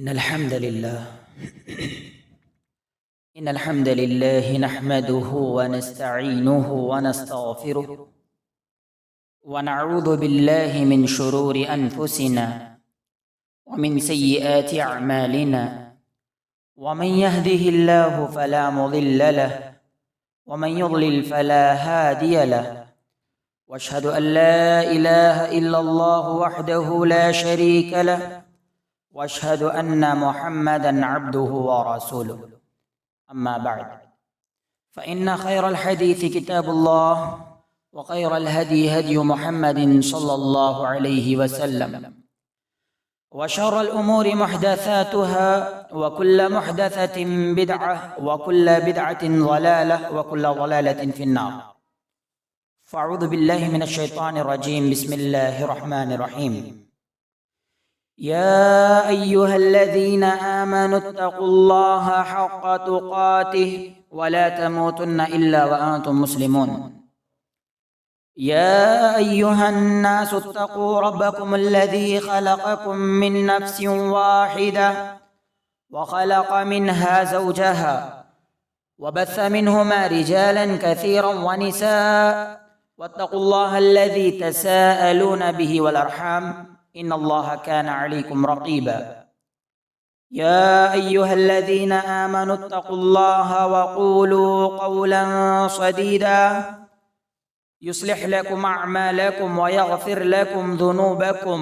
إن الحمد لله إن الحمد لله نحمده ونستعينه ونستغفره ونعوذ بالله من شرور أنفسنا ومن سيئات أعمالنا ومن يهده الله فلا مضل له ومن يضلل فلا هادي له واشهد أن لا إله إلا الله وحده لا شريك له واشهد أن محمدًا عبده ورسوله أما بعد فإن خير الحديث كتاب الله وخير الهدي هدي محمد صلى الله عليه وسلم وشر الأمور محدثاتها وكل محدثة بدعة وكل بدعة ضلالة وكل ضلالة في النار. فأعوذ بالله من الشيطان الرجيم. بسم الله الرحمن الرحيم. يا أيها الذين آمنوا اتقوا الله حق تقاته ولا تموتن إلا وأنتم مسلمون. يا أيها الناس اتقوا ربكم الذي خلقكم من نفس واحدة وخلق منها زوجها وبث منهما رجالا كثيرا ونساء واتقوا الله الذي تساءلون به والأرحام إن الله كان عليكم رقيبا. يا أيها الذين آمنوا اتقوا الله وقولوا قولا سديدا يصلح لكم أعمالكم ويغفر لكم ذنوبكم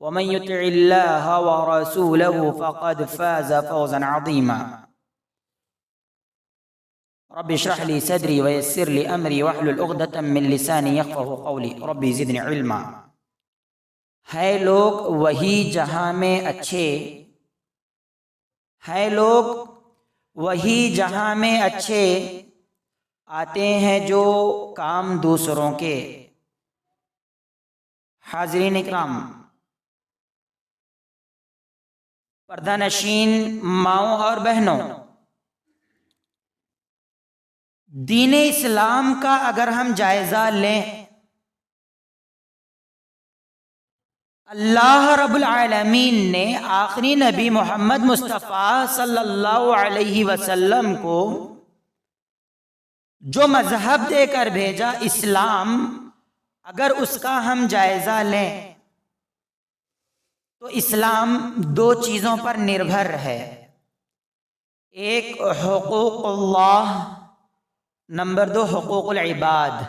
ومن يطع الله ورسوله فقد فاز فوزا عظيما. رب اشرح لي صدري ويسر لي أمري واحلل عقدة من لساني يفقهوا قولي ربي زدني علما. ہے لوگ وہی جہاں میں اچھے، ہے لوگ وہی جہاں میں اچھے آتے ہیں جو کام دوسروں کے. حاضرین اکرام، پردہ نشین ماؤں اور بہنوں، دین اسلام کا اگر ہم جائزہ لیں، اللہ رب العالمین نے آخری نبی محمد مصطفیٰ صلی اللہ علیہ وسلم کو جو مذہب دے کر بھیجا اسلام، اگر اس کا ہم جائزہ لیں تو اسلام دو چیزوں پر نربھر ہے. ایک حقوق اللہ، نمبر دو حقوق العباد.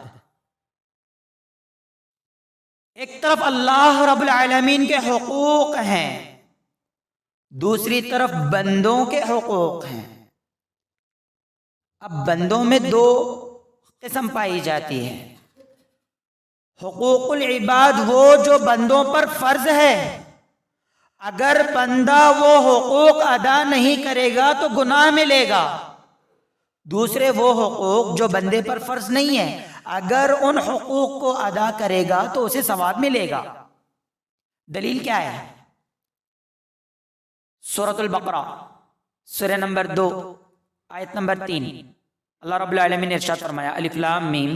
ایک طرف اللہ رب العالمین کے حقوق ہیں، دوسری طرف بندوں کے حقوق ہیں. اب بندوں میں دو قسم پائی جاتی ہے. حقوق العباد وہ جو بندوں پر فرض ہے، اگر بندہ وہ حقوق ادا نہیں کرے گا تو گناہ ملے گا. دوسرے وہ حقوق جو بندے پر فرض نہیں ہے، اگر ان حقوق کو ادا کرے گا تو اسے ثواب ملے گا. دلیل کیا ہے؟ سورۃ البقرہ سورہ نمبر 2 آیت نمبر 3. اللہ رب العالمین نے ارشاد فرمایا: الف لام میم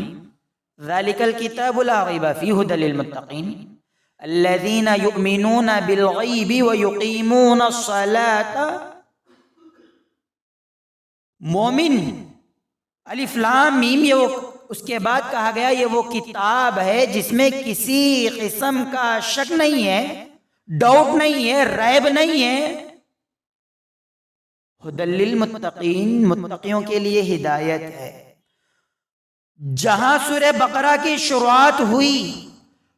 ذالک الکتاب لا ریب فیہ ھدی للمتقین الذین یؤمنون بالغیب ویقیمون الصلاۃ. مومن، الف لام میم، یہ وہ اس کے بعد کہا گیا یہ وہ کتاب ہے جس میں کسی قسم کا شک نہیں ہے، ڈاؤٹ نہیں ہے، ریب نہیں ہے. ھدی للمتقین، متقیوں کے لیے ہدایت ہے. جہاں سورہ بقرہ کی شروعات ہوئی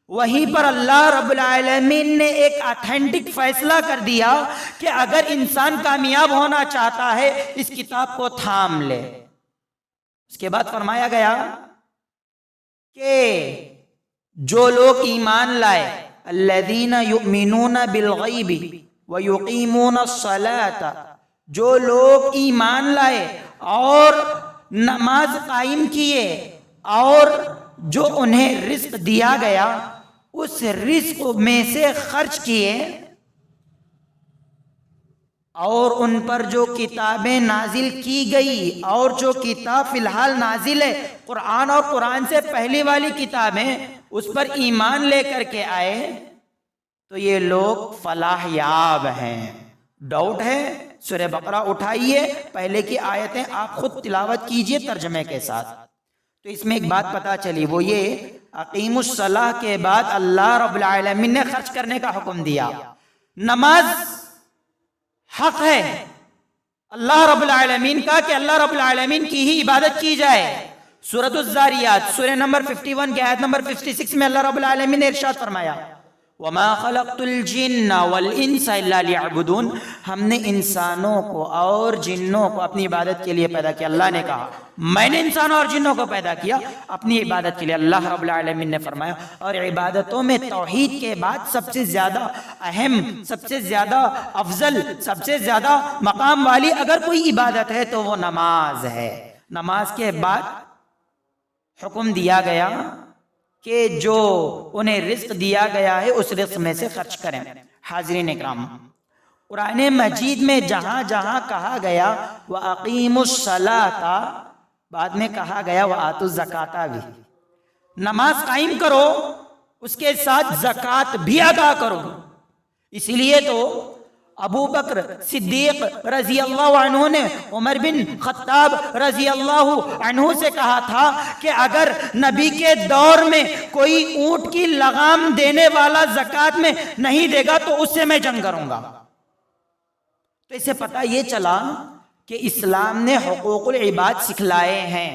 وہیں پر اللہ رب العالمین نے ایک اتھینٹک فیصلہ کر دیا کہ اگر انسان کامیاب ہونا چاہتا ہے اس کتاب کو تھام لے. اس کے بعد فرمایا گیا کہ جو لوگ ایمان لائے، الذین یؤمنون بالغیب ویقیمون الصلاۃ، جو لوگ ایمان لائے اور نماز قائم کیے اور جو انہیں رزق دیا گیا اس رزق میں سے خرچ کیے، اور ان پر جو کتابیں نازل کی گئی، اور جو کتاب فی الحال نازل ہے قرآن اور قرآن سے پہلی والی کتابیں، اس پر ایمان لے کر کے آئے، تو یہ لوگ فلاح یاب ہیں، ڈاؤٹ ہے سورہ بقرہ اٹھائیے، پہلے کی آیتیں آپ خود تلاوت کیجئے ترجمے کے ساتھ. تو اس میں ایک بات پتا چلی، وہ یہ اقیم الصلاح کے بعد اللہ رب العالمین نے خرچ کرنے کا حکم دیا. نماز حق ہے اللہ رب العالمین کا کہ اللہ رب العالمین کی ہی عبادت کی جائے. سورۃ الذاریات سورہ نمبر 51 کی آیت نمبر 56 میں اللہ رب العالمین نے ارشاد فرمایا وَمَا خَلَقْتُ الْجِنَّ وَالْإِنسَ إِلَّا لِيَعْبُدُونَ. ہم نے انسانوں کو اور جنوں کو اپنی عبادت کے لیے پیدا کیا. اللہ نے کہا میں نے انسانوں اور جنوں کو پیدا کیا اپنی عبادت کے لیے. اللہ رب العالمین نے فرمایا اور عبادتوں میں توحید کے بعد سب سے زیادہ اہم، سب سے زیادہ افضل، سب سے زیادہ مقام والی اگر کوئی عبادت ہے تو وہ نماز ہے. نماز کے بعد حکم دیا گیا کہ جو انہیں رزق دیا گیا ہے اس رزق میں سے خرچ کریں. حاضرین اکرام، قرآن مجید میں جہاں جہاں کہا گیا وَأَقِيمُوا الصَّلَاةَ، بعد میں کہا گیا وَآتُوا الزَّكَاةَ بھی. نماز قائم کرو، اس کے ساتھ زکوٰۃ بھی ادا کرو. اسی لیے تو ابو بکر صدیق رضی اللہ عنہ نے عمر بن خطاب رضی اللہ عنہ سے کہا تھا کہ اگر نبی کے دور میں کوئی اونٹ کی لگام دینے والا زکوٰۃ میں نہیں دے گا تو اس سے میں جنگ کروں گا. تو اسے پتہ یہ چلا کہ اسلام نے حقوق العباد سکھلائے ہیں.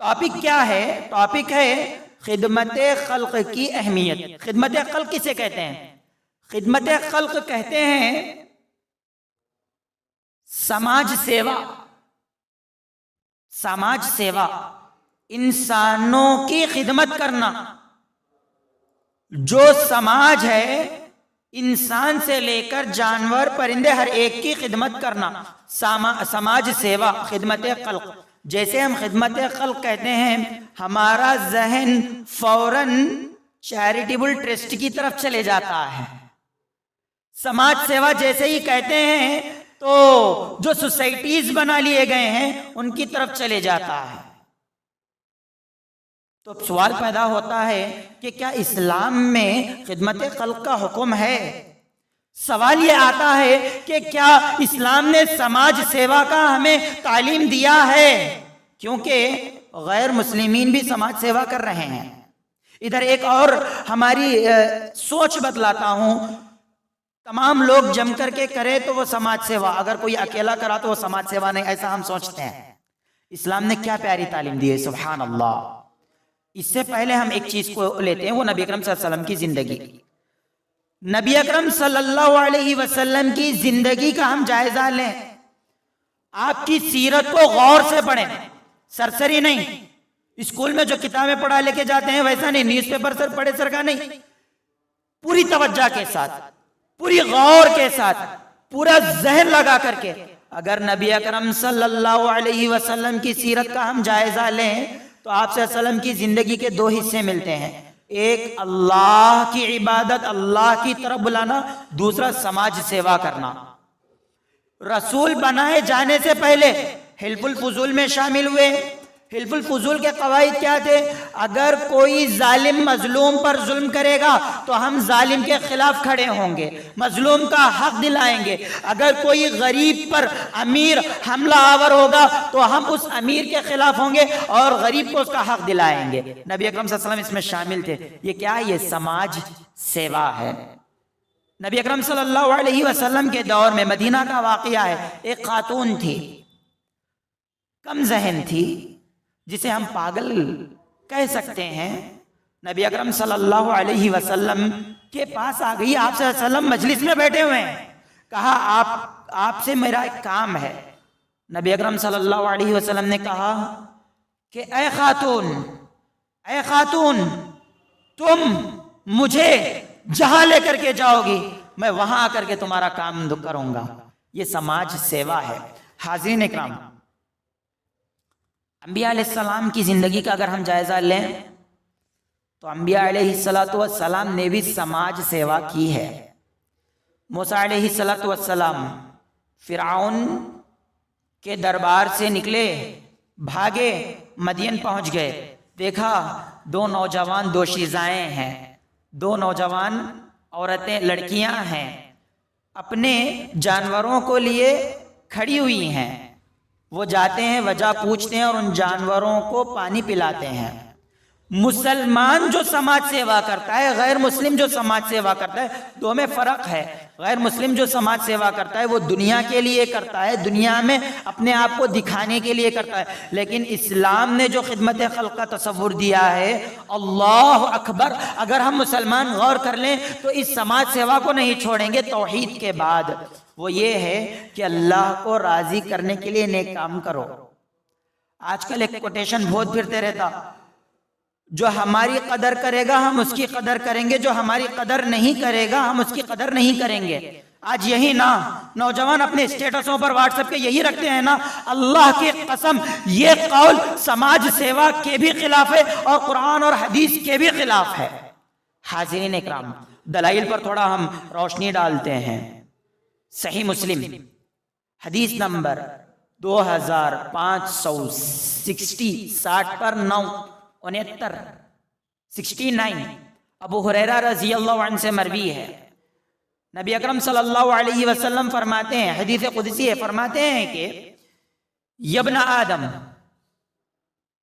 ٹاپک کیا ہے؟ ٹاپک ہے خدمت خلق کی اہمیت. خدمت خلق کسے کہتے ہیں؟ خدمت خلق کہتے ہیں سماج سیوا. سماج سیوا، انسانوں کی خدمت کرنا. جو سماج ہے انسان سے لے کر جانور پرندے ہر ایک کی خدمت کرنا. سماج سیوا، خدمت خلق. جیسے ہم خدمت خلق کہتے ہیں ہمارا ذہن فوراً چیریٹیبل ٹرسٹ کی طرف چلے جاتا ہے. سماج سیوا جیسے ہی کہتے ہیں تو جو سوسائٹیز بنا لیے گئے ہیں ان کی طرف چلے جاتا ہے. تو سوال پیدا ہوتا ہے کہ کیا اسلام میں خدمت خلق کا حکم ہے؟ سوال یہ آتا ہے کہ کیا اسلام نے سماج سیوا کا ہمیں تعلیم دیا ہے؟ کیونکہ غیر مسلمین بھی سماج سیوا کر رہے ہیں. ادھر ایک اور ہماری سوچ بتلاتا ہوں. تمام لوگ جم کر کے کرے تو وہ سماج سیوا، اگر کوئی اکیلا کرا تو وہ سماج سیوا نہیں، ایسا ہم سوچتے ہیں. اسلام نے کیا پیاری تعلیم دی ہے، سبحان اللہ. اس سے پہلے ہم ایک چیز کو لیتے ہیں، وہ نبی اکرم صلی اللہ علیہ وسلم کی زندگی. نبی اکرم صلی اللہ علیہ وسلم کی زندگی کا ہم جائزہ لیں. آپ کی سیرت کو غور سے پڑھیں، سرسری نہیں. اسکول میں جو کتابیں پڑھا لے کے جاتے ہیں ویسا نہیں، نیوز پیپر سر پڑھے سر کا نہیں. پوری توجہ کے ساتھ، پوری غور کے ساتھ، پورا ذہن لگا کر کے اگر نبی اکرم صلی اللہ علیہ وسلم کی سیرت کا ہم جائزہ لیں تو آپ صلی اللہ علیہ وسلم کی زندگی کے دو حصے ملتے ہیں. ایک اللہ کی عبادت، اللہ کی طرف بلانا، دوسرا سماج سیوا کرنا. رسول بنائے جانے سے پہلے حلف الفضول میں شامل ہوئے. حلف الفضول کے قواعد کیا تھے؟ اگر کوئی ظالم مظلوم پر ظلم کرے گا تو ہم ظالم کے خلاف کھڑے ہوں گے، مظلوم کا حق دلائیں گے. اگر کوئی غریب پر امیر حملہ آور ہوگا تو ہم اس امیر کے خلاف ہوں گے اور غریب کو اس کا حق دلائیں گے. نبی اکرم صلی اللہ علیہ وسلم اس میں شامل تھے. یہ کیا ہے؟ یہ سماج سیوا ہے. نبی اکرم صلی اللہ علیہ وسلم کے دور میں مدینہ کا واقعہ ہے. ایک خاتون تھی، کم ذہن تھی، جسے ہم پاگل کہہ سکتے ہیں. نبی اکرم صلی اللہ علیہ وسلم کے پاس آ گئی. آپ صلی اللہ علیہ وسلم مجلس میں بیٹھے ہوئے ہیں. کہا آپ سے میرا ایک کام ہے. نبی اکرم صلی اللہ علیہ وسلم نے کہا کہ اے خاتون تم مجھے جہاں لے کر کے جاؤ گی میں وہاں آ کر کے تمہارا کام کروں گا. یہ سماج سیوا ہے. حاضرین اکرام، انبیاء علیہ السلام کی زندگی کا اگر ہم جائزہ لیں تو انبیاء علیہ السلام نے بھی سماج سیوا کی ہے. موسیٰ علیہ السلام فرعون کے دربار سے نکلے، بھاگے، مدین پہنچ گئے. دیکھا دو نوجوان دوشیزائیں ہیں، دو نوجوان عورتیں لڑکیاں ہیں. اپنے جانوروں کو لیے کھڑی ہوئی ہیں، وہ جاتے ہیں، وجہ پوچھتے ہیں اور ان جانوروں کو پانی پلاتے ہیں۔ مسلمان جو سماج سیوا کرتا ہے، غیر مسلم جو سماج سیوا کرتا ہے، دو میں فرق ہے۔ غیر مسلم جو سماج سیوا کرتا ہے وہ دنیا کے لیے کرتا ہے، دنیا میں اپنے آپ کو دکھانے کے لیے کرتا ہے، لیکن اسلام نے جو خدمت خلق کا تصور دیا ہے، اللہ اکبر، اگر ہم مسلمان غور کر لیں تو اس سماج سیوا کو نہیں چھوڑیں گے توحید کے بعد۔ وہ یہ ہے کہ اللہ کو راضی کرنے کے لیے نیک کام کرو۔ آج کل ایک کوٹیشن بہت پھرتے رہتا، جو ہماری قدر کرے گا ہم اس کی قدر کریں گے، جو ہماری قدر نہیں کرے گا ہم اس کی قدر نہیں کریں گے۔ آج یہی نا نوجوان اپنے اسٹیٹسوں پر واٹس ایپ کے یہی رکھتے ہیں نا، اللہ کی قسم یہ قول سماج سیوا کے بھی خلاف ہے اور قرآن اور حدیث کے بھی خلاف ہے۔ حاضرین اکرام، دلائل پر تھوڑا ہم روشنی ڈالتے ہیں۔ صحیح مسلم حدیث نمبر 2560 پر 69 ابو ہریرہ رضی اللہ عنہ سے مروی ہے، نبی اکرم صلی اللہ علیہ وسلم فرماتے ہیں، حدیث قدسی ہے، فرماتے ہیں کہ یبن آدم،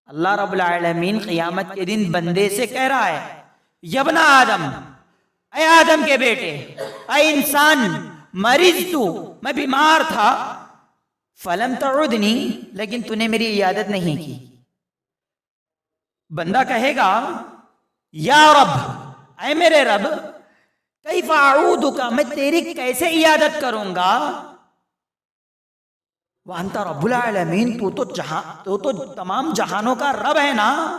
اللہ رب العالمین قیامت کے دن بندے سے کہہ رہا ہے، یبن آدم، اے آدم کے بیٹے، اے انسان، مریض تو، میں بیمار تھا، فلم تعودنی، لیکن تو نے میری عیادت نہیں کی۔ بندہ کہے گا یا رب، اے میرے رب، کیف اعودک، میں تیری کیسے عیادت کروں گا، وانت رب العالمین، تو تمام جہانوں کا رب ہے نا۔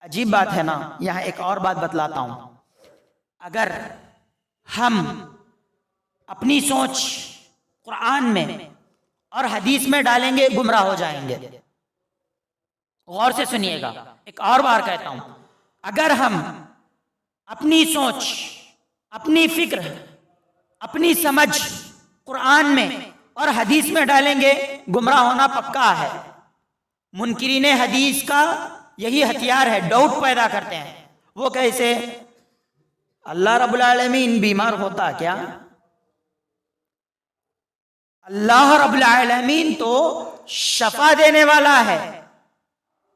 عجیب بات ہے نا۔ یہاں ایک اور بات بتلاتا ہوں، اگر ہم اپنی سوچ قرآن میں اور حدیث میں ڈالیں گے گمراہ ہو جائیں گے۔ غور سے سنیے گا، ایک اور بار کہتا ہوں، اگر ہم اپنی سوچ، اپنی فکر، اپنی سمجھ قرآن میں اور حدیث میں ڈالیں گے گمراہ ہونا پکا ہے۔ منکرین حدیث کا یہی ہتھیار ہے، ڈاؤٹ پیدا کرتے ہیں۔ وہ کیسے؟ اللہ رب العالمین بیمار ہوتا کیا؟ اللہ رب العالمین تو شفا دینے والا ہے،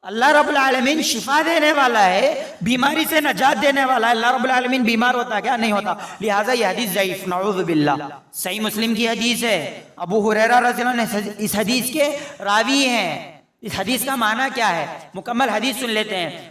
اللہ رب العالمین شفا دینے والا ہے، بیماری سے نجات دینے والا ہے۔ اللہ رب العالمین بیمار ہوتا کیا؟ نہیں ہوتا۔ لہٰذا یہ حدیث ضعیف، نعوذ باللہ۔ صحیح مسلم کی حدیث ہے، ابو ہریرہ رضی اللہ عنہ اس حدیث کے راوی ہیں۔ اس حدیث کا معنی کیا ہے؟ مکمل حدیث سن لیتے ہیں۔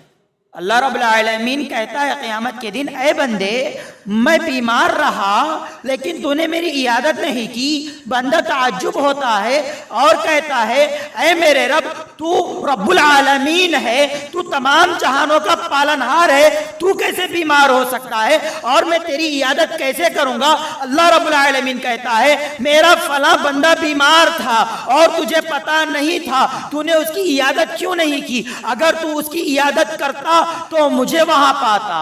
اللہ رب العالمین کہتا ہے قیامت کے دن، اے بندے، میں بیمار رہا لیکن تو نے میری عیادت نہیں کی۔ بندہ تعجب ہوتا ہے اور کہتا ہے، اے میرے رب، تو رب العالمین ہے، تو تمام جہانوں کا پالنہار ہے، تو کیسے بیمار ہو سکتا ہے اور میں تیری عیادت کیسے کروں گا؟ اللہ رب العالمین کہتا ہے، میرا فلاں بندہ بیمار تھا اور تجھے پتا نہیں تھا، تو نے اس کی عیادت کیوں نہیں کی؟ اگر تو اس کی عیادت کرتا تو مجھے وہاں پاتا۔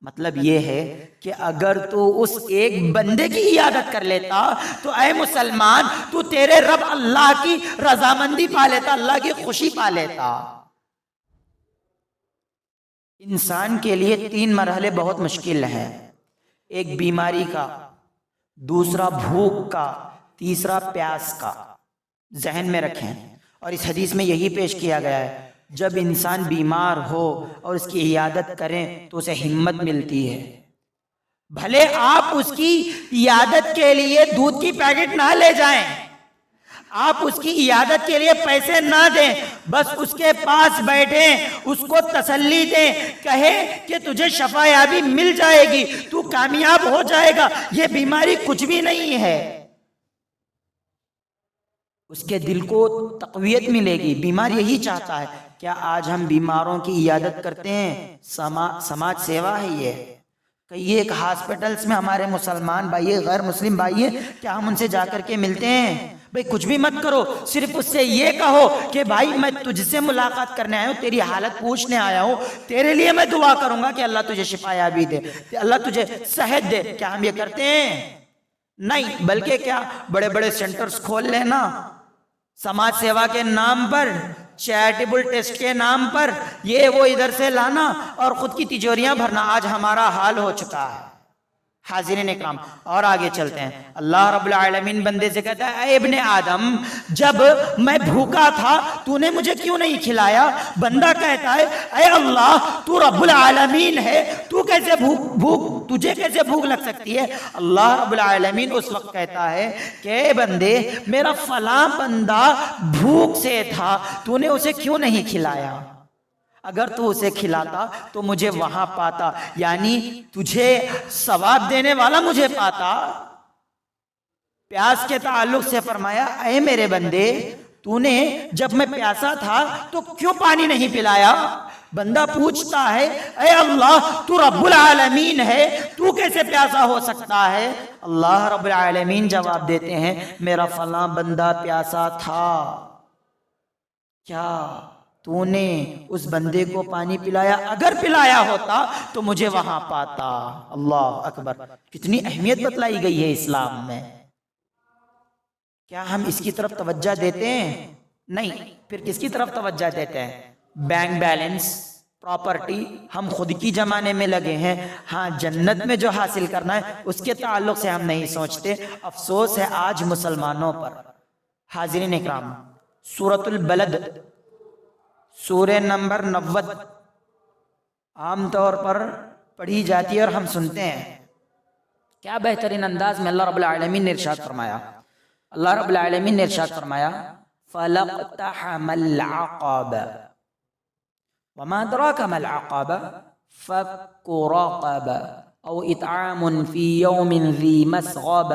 مطلب یہ ہے کہ اگر تو اس ایک بندے کی عیادت کر لیتا تو اے مسلمان، تو تیرے رب اللہ کی رضامندی پا لیتا، اللہ کی خوشی پا لیتا۔ انسان کے لیے 3 مرحلے بہت مشکل ہیں، ایک بیماری کا، دوسرا بھوک کا، تیسرا پیاس کا۔ ذہن میں رکھیں، اور اس حدیث میں یہی پیش کیا گیا ہے، جب انسان بیمار ہو اور اس کی عیادت کریں تو اسے ہمت ملتی ہے۔ بھلے آپ اس کی عیادت کے لیے دودھ کی پیکٹ نہ لے جائیں، آپ اس کی عیادت کے لیے پیسے نہ دیں، بس اس کے پاس بیٹھیں، اس کو تسلی دیں، کہیں کہ تجھے شفا یابی مل جائے گی، تو کامیاب ہو جائے گا، یہ بیماری کچھ بھی نہیں ہے۔ اس کے دل کو تقویت ملے گی۔ بیمار یہی چاہتا ہے۔ کیا آج ہم بیماروں کی عیادت کرتے ہیں؟ سماج سیوا ہے یہ۔ کئی ایک ہاسپٹلز میں ہمارے مسلمان بھائی، غیر مسلم بھائی، کیا ہم ان سے جا کر کے ملتے ہیں؟ بھائی کچھ بھی مت کرو، صرف اس سے یہ کہو کہ بھائی میں تجھ سے ملاقات کرنے آیا ہوں، تیری حالت پوچھنے آیا ہوں، تیرے لیے میں دعا کروں گا کہ اللہ تجھے شفا یابی دے، اللہ تجھے صحت دے۔ کیا ہم یہ کرتے ہیں؟ نہیں، بلکہ کیا بڑے بڑے سینٹرز کھول لینا، سماج سیوا کے نام پر، چیریٹیبل ٹیسٹ کے نام پر، یہ وہ ادھر سے لانا اور خود کی تجوریاں بھرنا۔ آج ہمارا حال ہو چکا ہے، حاضرین اکرام اور آگے چلتے ہیں. اللہ رب العالمین بندے سے کہتا ہے اے ابن آدم جب میں بھوکا تھا تو نے مجھے کیوں نہیں کھلایا؟ بندہ کہتا ہے اے اللہ تو رب العالمین ہے، تو کیسے تجھے کیسے بھوک لگ سکتی ہے؟ اللہ رب العالمین اس وقت کہتا ہے کہ اے بندے میرا فلاں بندہ بھوک سے تھا، تو نے اسے کیوں نہیں کھلایا؟ اگر تو اسے کھلاتا تو مجھے وہاں پاتا، یعنی تجھے ثواب دینے والا مجھے پاتا. پیاس کے تعلق سے فرمایا اے میرے بندے تو نے جب میں پیاسا تھا تو کیوں پانی نہیں پلایا؟ بندہ پوچھتا ہے اے اللہ تو رب العالمین ہے، تو کیسے پیاسا ہو سکتا ہے؟ اللہ رب العالمین جواب دیتے ہیں میرا فلاں بندہ پیاسا تھا، کیا تو نے اس بندے کو پانی پلایا؟ اگر پلایا ہوتا تو مجھے وہاں پاتا. اللہ اکبر، کتنی اہمیت بتلائی گئی ہے اسلام میں. کیا ہم اس کی طرف توجہ دیتے ہیں؟ نہیں. پھر کس کی طرف توجہ دیتے ہیں؟ بینک بیلنس، پراپرٹی ہم خود کی جمانے میں لگے ہیں. ہاں جنت میں جو حاصل کرنا ہے اس کے تعلق سے ہم نہیں سوچتے. افسوس ہے آج مسلمانوں پر. حاضرین اکرام، سورۃ البلد سورہ نمبر 90 عام طور پر پڑھی جاتی ہے اور ہم سنتے ہیں. کیا بہترین انداز میں اللہ رب العالمین نے ارشاد فرمایا. اللہ رب العالمین نے ارشاد فرمایا فَلَقْتَحَمَ الْعَقَبَ وَمَا أَدْرَاكَ مَا الْعَقَبَ فَكُّ رَقَبَ أَوْ إِطْعَامٌ فِي يَوْمٍ ذِي مَسْغَبَ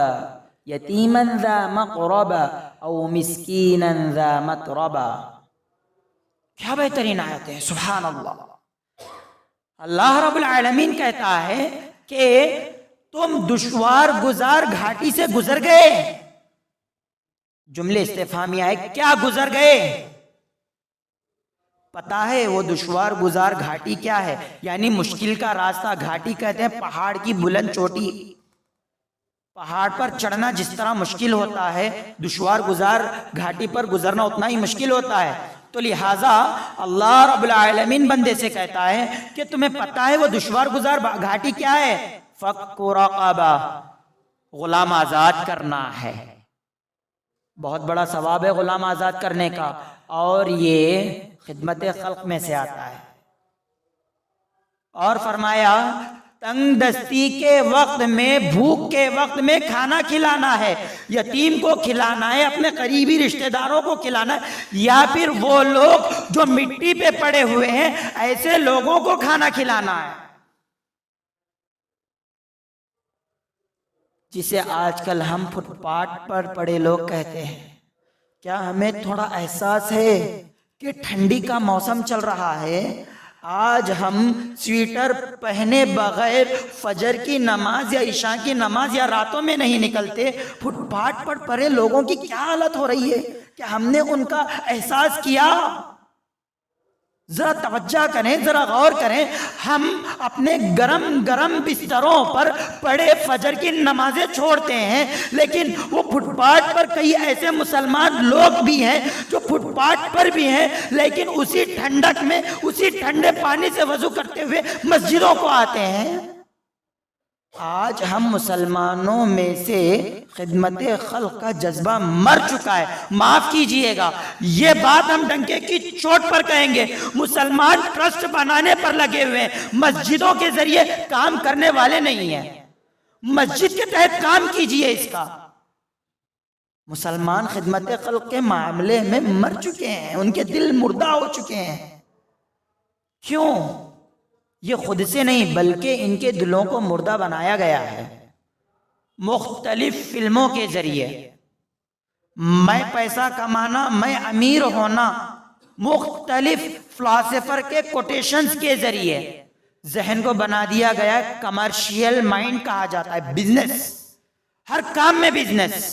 يَتِيمًا ذَا مَقْرَبَ أَوْ مِسْكِينًا ذَا مَتْرَبَ. کیا بہترین آیت ہے، سبحان اللہ. اللہ رب العالمین کہتا ہے کہ تم دشوار گزار گھاٹی سے گزر گئے. جملے استفہامیہ ہے، کیا گزر گئے؟ پتا ہے وہ دشوار گزار گھاٹی کیا ہے؟ یعنی مشکل کا راستہ. گھاٹی کہتے ہیں پہاڑ کی بلند چوٹی. پہاڑ پر چڑھنا جس طرح مشکل ہوتا ہے دشوار گزار گھاٹی پر گزرنا اتنا ہی مشکل ہوتا ہے. تو لہٰذا اللہ رب العالمین بندے سے کہتا ہے کہ تمہیں پتا ہے وہ دشوار گزار گھاٹی کیا ہے؟ فَكُّ رَقَبَ، غلام آزاد کرنا ہے. بہت بڑا ثواب ہے غلام آزاد کرنے کا، اور یہ خدمت خلق میں سے آتا ہے. اور فرمایا تنگ دستی کے وقت میں، بھوک کے وقت میں کھانا کھلانا ہے. یتیم کو کھلانا ہے، اپنے قریبی رشتہ داروں کو کھلانا ہے، یا پھر وہ لوگ جو مٹی پہ پڑے ہوئے ہیں ایسے لوگوں کو کھانا کھلانا ہے. جسے آج کل ہم فٹ پاتھ پر پڑے لوگ کہتے ہیں. کیا ہمیں تھوڑا احساس ہے کہ ٹھنڈی کا موسم چل رہا ہے؟ آج ہم سویٹر پہنے بغیر فجر کی نماز یا عشاء کی نماز یا راتوں میں نہیں نکلتے. فٹ پاتھ پر پڑے لوگوں کی کیا حالت ہو رہی ہے؟ کیا ہم نے ان کا احساس کیا؟ ذرا توجہ کریں، ذرا غور کریں. ہم اپنے گرم گرم بستروں پر پڑے فجر کی نمازیں چھوڑتے ہیں، لیکن وہ فٹ پاتھ پر کئی ایسے مسلمان لوگ بھی ہیں جو فٹ پاتھ پر بھی ہیں، لیکن اسی ٹھنڈک میں، اسی ٹھنڈے پانی سے وضو کرتے ہوئے مسجدوں کو آتے ہیں. آج ہم مسلمانوں میں سے خدمت خلق کا جذبہ مر چکا ہے. معاف کیجئے گا، یہ بات ہم ڈنکے کی چوٹ پر کہیں گے. مسلمان ٹرسٹ بنانے پر لگے ہوئے ہیں، مسجدوں کے ذریعے کام کرنے والے نہیں ہیں. مسجد کے تحت کام کیجئے اس کا. مسلمان خدمت خلق کے معاملے میں مر چکے ہیں، ان کے دل مردہ ہو چکے ہیں. کیوں؟ یہ خود سے نہیں بلکہ ان کے دلوں کو مردہ بنایا گیا ہے مختلف فلموں کے ذریعے. میں پیسہ کمانا، میں امیر ہونا، مختلف فلاسفر کے کوٹیشنز کے ذریعے ذہن کو بنا دیا گیا ہے. کمرشیل مائنڈ کہا جاتا ہے. بزنس، ہر کام میں بزنس،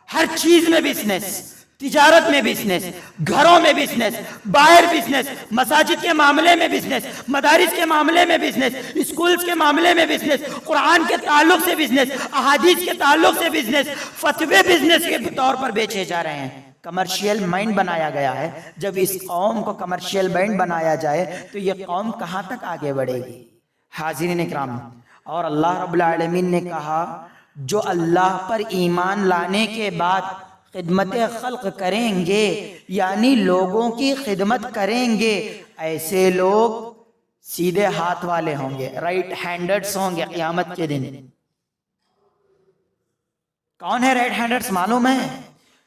ہر چیز میں بزنس، تجارت میں بزنس، گھروں میں بزنس، باہر بزنس، مساجد کے معاملے میں بزنس، مدارس کے معاملے میں بزنس، اسکولز کے معاملے میں بزنس، قرآن کے تعلق سے بزنس، احادیث کے تعلق سے بزنس، فتوے بزنس کے طور پر بیچے جا رہے ہیں. کمرشیل مائنڈ بنایا گیا ہے. جب اس قوم کو کمرشیل مائنڈ بنایا جائے تو یہ قوم کہاں تک آگے بڑھے گی؟ حاضرین اکرام، اور اللہ رب العالمین نے کہا جو اللہ پر ایمان لانے کے بعد خدمت خلق کریں گے، یعنی لوگوں کی خدمت کریں گے، ایسے لوگ سیدھے ہاتھ والے ہوں گے، رائٹ ہینڈرز ہوں گے قیامت کے دن۔ کون ہے رائٹ ہینڈرز معلوم ہے؟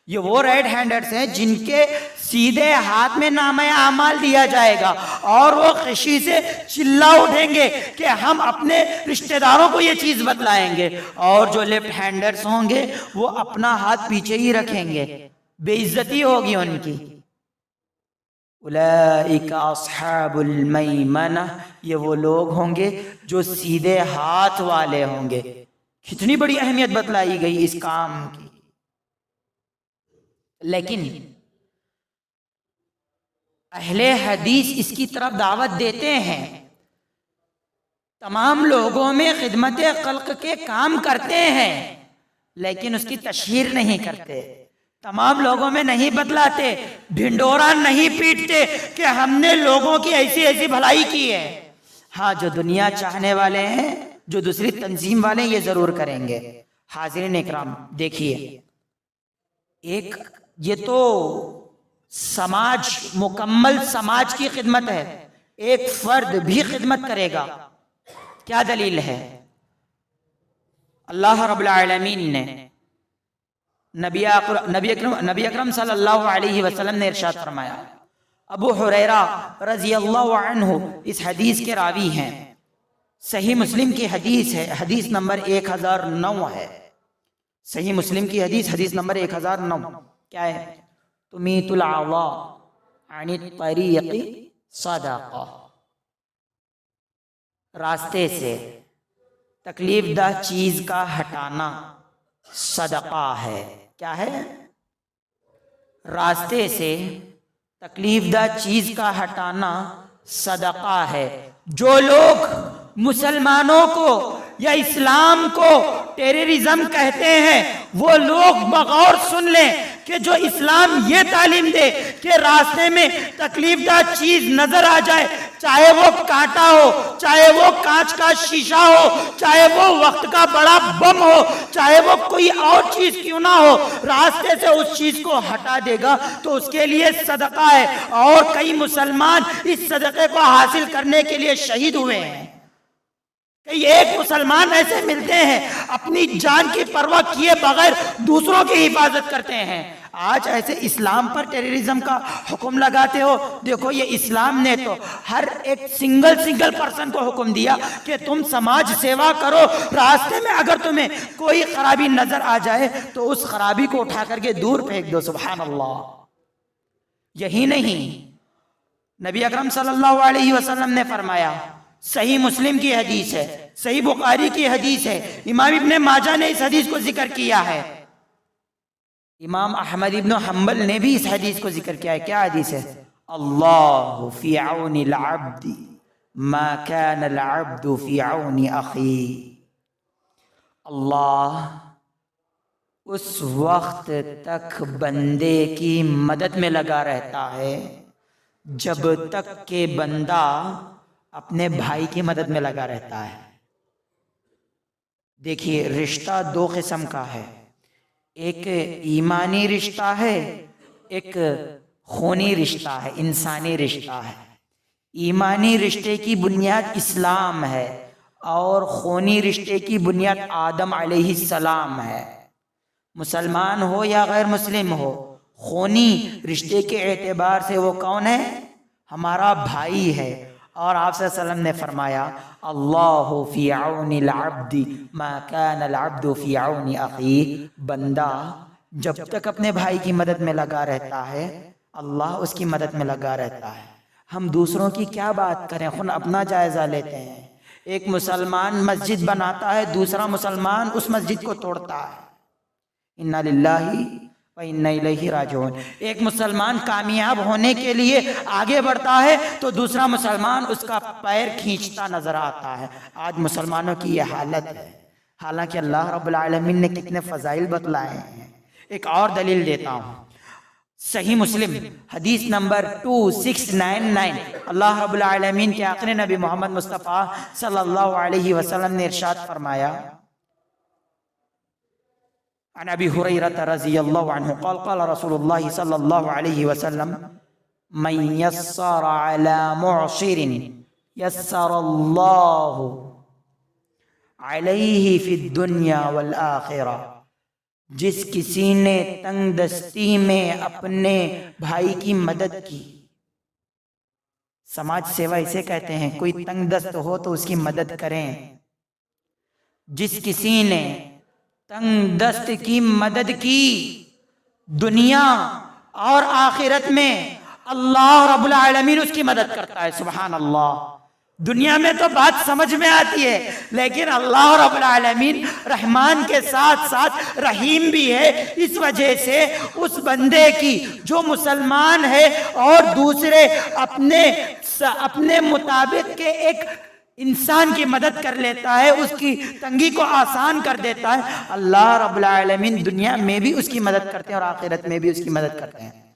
یہ وہ رائٹ ہینڈرز ہیں جن کے سیدھے ہاتھ میں نامہ اعمال دیا جائے گا، اور وہ خوشی سے چلا اٹھیں گے کہ ہم اپنے رشتہ داروں کو یہ چیز بتلائیں گے۔ اور جو لیفٹ ہینڈرز ہوں گے وہ اپنا ہاتھ پیچھے ہی رکھیں گے، بے عزتی ہوگی ان کی۔ اولئک اصحاب المیمنہ، یہ وہ لوگ ہوں گے جو سیدھے ہاتھ والے ہوں گے۔ کتنی بڑی اہمیت بتلائی گئی اس کام کی۔ لیکن اہل حدیث اس کی طرف دعوت دیتے ہیں، تمام لوگوں میں خدمت خلق کے کام کرتے ہیں، لیکن اس کی تشہیر نہیں کرتے، تمام لوگوں میں نہیں بتلاتے، ڈھنڈورا نہیں پیٹتے کہ ہم نے لوگوں کی ایسی ایسی بھلائی کی ہے۔ ہاں، جو دنیا چاہنے والے ہیں، جو دوسری تنظیم والے ہیں، یہ ضرور کریں گے۔ حاضرین اکرام دیکھیے، یہ تو سماج، مکمل سماج کی خدمت ہے، ایک فرد بھی خدمت کرے گا، کیا دلیل ہے؟ اللہ رب العالمین نے نبی اکرم صلی اللہ علیہ وسلم نے ارشاد فرمایا، ابو ہریرہ رضی اللہ عنہ اس حدیث کے راوی ہیں، صحیح مسلم کی حدیث ہے، حدیث نمبر 1009 ہے، صحیح مسلم کی حدیث نمبر 1009 کیا ہے؟ تمیت العوا عن الطریق صدقہ، راستے سے تکلیف دہ چیز کا ہٹانا صدقہ ہے۔ کیا ہے؟ راستے سے تکلیف دہ چیز کا ہٹانا صدقہ ہے۔ جو لوگ مسلمانوں کو یا اسلام کو ٹیررزم کہتے ہیں، وہ لوگ بغور سن لیں کہ جو اسلام یہ تعلیم دے کہ راستے میں تکلیف دہ چیز نظر آ جائے، چاہے وہ کانٹا ہو، چاہے وہ کانچ کا شیشہ ہو، چاہے وہ وقت کا بڑا بم ہو، چاہے وہ کوئی اور چیز کیوں نہ ہو، راستے سے اس چیز کو ہٹا دے گا تو اس کے لیے صدقہ ہے۔ اور کئی مسلمان اس صدقے کو حاصل کرنے کے لیے شہید ہوئے ہیں۔ کئی ایک مسلمان ایسے ملتے ہیں اپنی جان کی پرواہ کیے بغیر دوسروں کی حفاظت کرتے ہیں۔ آج ایسے اسلام پر ٹیررزم کا حکم لگاتے ہو۔ دیکھو، یہ اسلام نے تو ہر ایک سنگل پرسن کو حکم دیا کہ تم سماج سیوا کرو، راستے میں اگر تمہیں کوئی خرابی نظر آ جائے تو اس خرابی کو اٹھا کر کے دور پھینک دو۔ سبحان اللہ۔ یہی نہیں، نبی اکرم صلی اللہ علیہ وسلم نے فرمایا، صحیح مسلم کی حدیث ہے، صحیح بخاری کی حدیث ہے، امام ابن ماجہ نے اس حدیث کو ذکر کیا ہے، امام احمد ابن حنبل نے بھی اس حدیث کو ذکر کیا ہے۔ کیا حدیث ہے؟ اللہ فی عون العبد ما کان العبد فی عون اخی، اللہ اس وقت تک بندے کی مدد میں لگا رہتا ہے جب تک کہ بندہ اپنے بھائی کی مدد میں لگا رہتا ہے۔ دیکھیے، رشتہ دو قسم کا ہے، ایک ایمانی رشتہ ہے، ایک خونی رشتہ ہے، انسانی رشتہ ہے۔ ایمانی رشتے کی بنیاد اسلام ہے اور خونی رشتے کی بنیاد آدم علیہ السلام ہے۔ مسلمان ہو یا غیر مسلم ہو، خونی رشتے کے اعتبار سے وہ کون ہے؟ ہمارا بھائی ہے۔ اور آپ صلی اللہ علیہ وسلم نے فرمایا، اللہ فی عون العبد ما کان العبد فی عون اخی، بندہ جب تک اپنے بھائی کی مدد میں لگا رہتا ہے، اللہ اس کی مدد میں لگا رہتا ہے۔ ہم دوسروں کی کیا بات کریں، خود اپنا جائزہ لیتے ہیں۔ ایک مسلمان مسجد بناتا ہے، دوسرا مسلمان اس مسجد کو توڑتا ہے۔ انا للہ وَإِنَّا إِلَيْهِ رَاجِعُونَ۔ ایک مسلمان کامیاب ہونے کے لیے آگے بڑھتا ہے تو دوسرا مسلمان اس کا پیر کھینچتا نظر آتا ہے۔ آج مسلمانوں کی یہ حالت ہے، حالانکہ اللہ رب العالمین نے کتنے فضائل بتلائے ہیں۔ ایک اور دلیل دیتا ہوں، صحیح مسلم حدیث نمبر 2699، اللہ رب العالمین کے آخری نبی محمد مصطفیٰ صلی اللہ علیہ وسلم نے ارشاد فرمایا، عن ابی ہریرہ رضی اللہ عنہ قال قال رسول اللہ صلی اللہ علیہ وسلم من یسر علی معسر یسر اللہ علیہ فی الدنیا والآخرہ، جس کسی نے تنگ دستی میں اپنے بھائی کی مدد کی، سماج سیوا اسے کہتے ہیں، کوئی تنگ دست ہو تو اس کی مدد کریں، جس کسی نے تنگ دست کی مدد کی دنیا اور آخرت میں، اللہ رب العالمین اس کی مدد کرتا ہے۔ سبحان اللہ، دنیا میں تو بات سمجھ میں آتی ہے، لیکن اللہ رب العالمین رحمان کے ساتھ ساتھ رحیم بھی ہے، اس وجہ سے اس بندے کی جو مسلمان ہے اور دوسرے اپنے مطابق کے ایک انسان کی مدد کر لیتا ہے، اس کی تنگی کو آسان کر دیتا ہے، اللہ رب العالمین دنیا میں بھی اس کی مدد کرتے ہیں اور آخرت میں بھی اس کی مدد کرتے ہیں۔